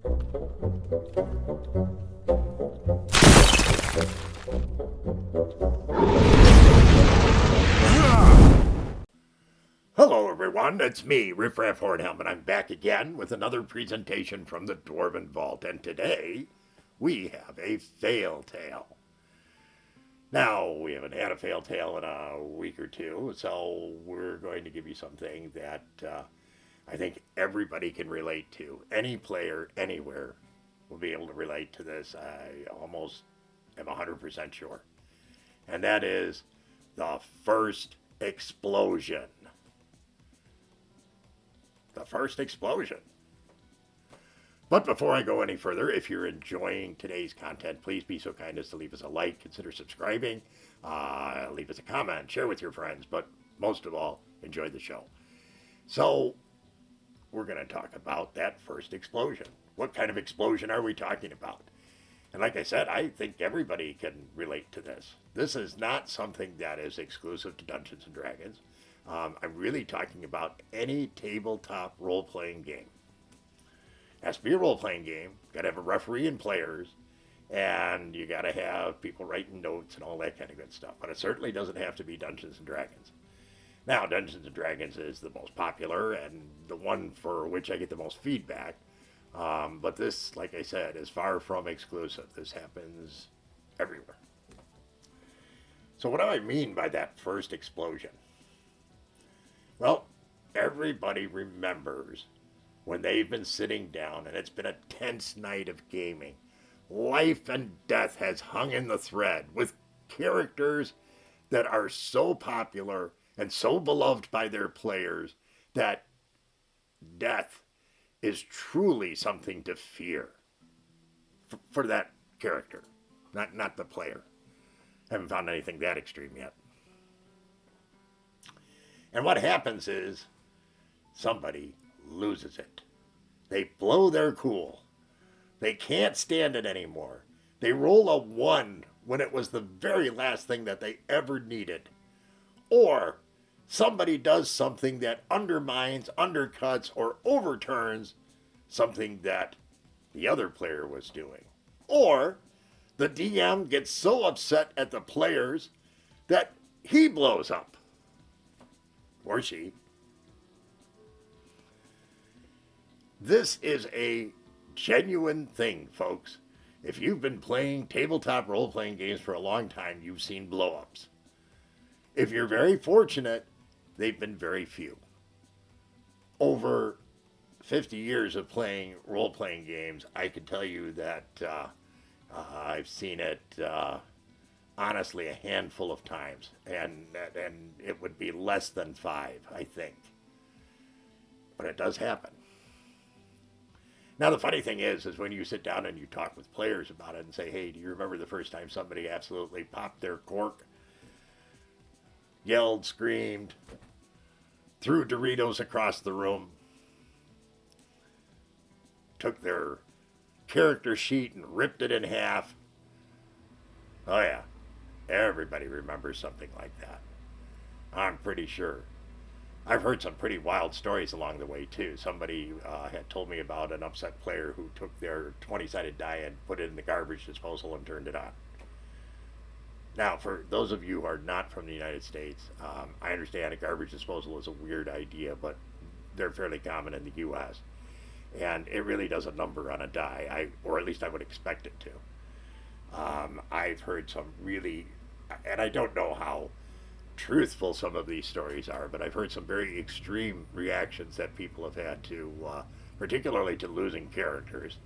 Hello everyone, it's me, Riffraff Hornhelm, and I'm back again with another presentation from the Dwarven Vault, and today we have a fail tale. Now, we haven't had a fail tale in a week or two, so we're going to give you something that I think everybody can relate to. Any player, anywhere, will be able to relate to this. I almost am 100% sure. And that is the first explosion. The first explosion. But before I go any further, if you're enjoying today's content, please be so kind as to leave us a like, consider subscribing, leave us a comment, share with your friends, but most of all, enjoy the show. So, we're going to talk about that first explosion. What kind of explosion are we talking about? And like I said, I think everybody can relate to this. This is not something that is exclusive to Dungeons & Dragons. I'm really talking about any tabletop role-playing game. It has to be a role-playing game. Got to have a referee and players, and you got to have people writing notes and all that kind of good stuff. But it certainly doesn't have to be Dungeons & Dragons. Now, Dungeons & Dragons is the most popular and the one for which I get the most feedback. But this, like I said, is far from exclusive. This happens everywhere. So what do I mean by that first explosion? Well, everybody remembers when they've been sitting down and it's been a tense night of gaming. Life and death has hung in the thread with characters that are so popular and so beloved by their players that death is truly something to fear for that character, not the player. Haven't found anything that extreme yet. And what happens is somebody loses it. They blow their cool. They can't stand it anymore. They roll a 1 when it was the very last thing that they ever needed. Or somebody does something that undermines, undercuts, or overturns something that the other player was doing. Or the DM gets so upset at the players that he blows up. Or she. This is a genuine thing, folks. If you've been playing tabletop role-playing games for a long time, you've seen blow-ups. If you're very fortunate, they've been very few. Over 50 years of playing role-playing games, I can tell you that I've seen it honestly a handful of times, and it would be less than 5, I think. But it does happen. Now, the funny thing is when you sit down and you talk with players about it and say, hey, do you remember the first time somebody absolutely popped their cork, yelled, screamed, threw Doritos across the room, took their character sheet and ripped it in half? Oh yeah, everybody remembers something like that. I'm pretty sure. I've heard some pretty wild stories along the way too. Somebody had told me about an upset player who took their 20-sided die and put it in the garbage disposal and turned it on. Now, for those of you who are not from the United States, I understand a garbage disposal is a weird idea, but they're fairly common in the U.S. And it really does a number on a die, or at least I would expect it to. I've heard some really, and I don't know how truthful some of these stories are, but I've heard some very extreme reactions that people have had to, particularly to losing characters,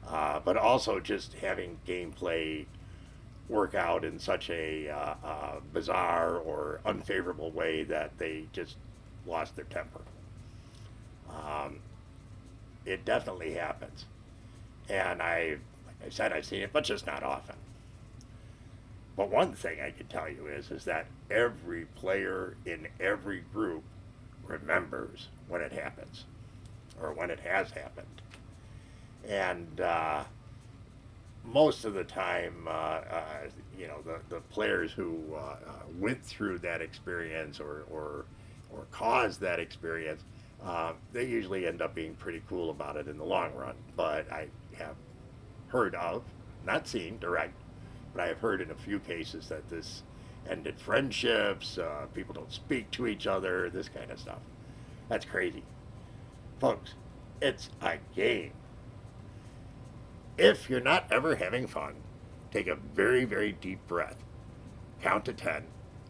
but also just having gameplay work out in such a bizarre or unfavorable way that they just lost their temper. It definitely happens. And like I said, I've seen it, but just not often. But one thing I can tell you is that every player in every group remembers when it happens, or when it has happened. And most of the time, the players who went through that experience or caused that experience They usually end up being pretty cool about it in the long run. But I have heard of, not seen direct, but I have heard in a few cases that this ended friendships, people don't speak to each other, this kind of stuff. That's crazy. Folks, it's a game. If you're not ever having fun, take a very, very deep breath, count to 10,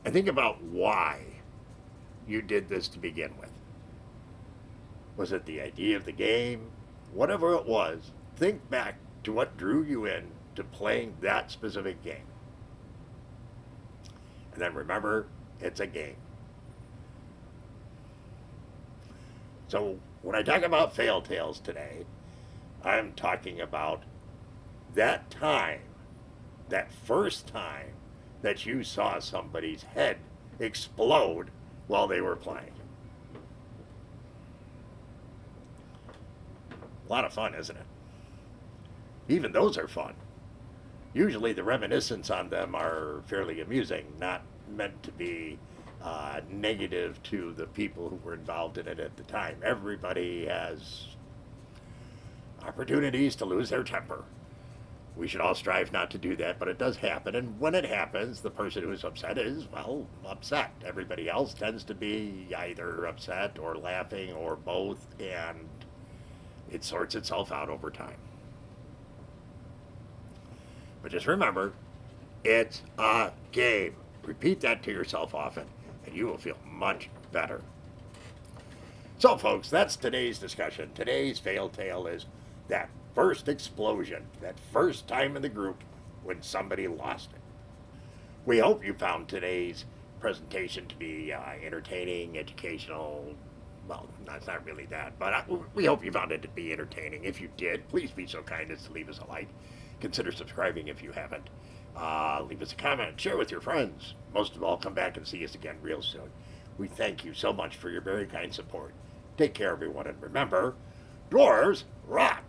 and think about why you did this to begin with. Was it the idea of the game? Whatever it was, think back to what drew you in to playing that specific game. And then remember, it's a game. So when I talk about fail tales today, I'm talking about that time, that first time that you saw somebody's head explode while they were playing. A lot of fun, isn't it? Even those are fun. Usually the reminiscence on them are fairly amusing, not meant to be negative to the people who were involved in it at the time. Everybody has opportunities to lose their temper. We should all strive not to do that, but it does happen. And when it happens, the person who is upset is, well, upset. Everybody else tends to be either upset or laughing or both, and it sorts itself out over time. But just remember, it's a game. Repeat that to yourself often, and you will feel much better. So, folks, that's today's discussion. Today's fail tale is that first explosion, that first time in the group when somebody lost it. We hope you found today's presentation to be entertaining, educational. Well, that's not really that, but we hope you found it to be entertaining. If you did, please be so kind as to leave us a like. Consider subscribing if you haven't. Leave us a comment, share with your friends. Most of all, come back and see us again real soon. We thank you so much for your very kind support. Take care, everyone, and remember, dwarves rock!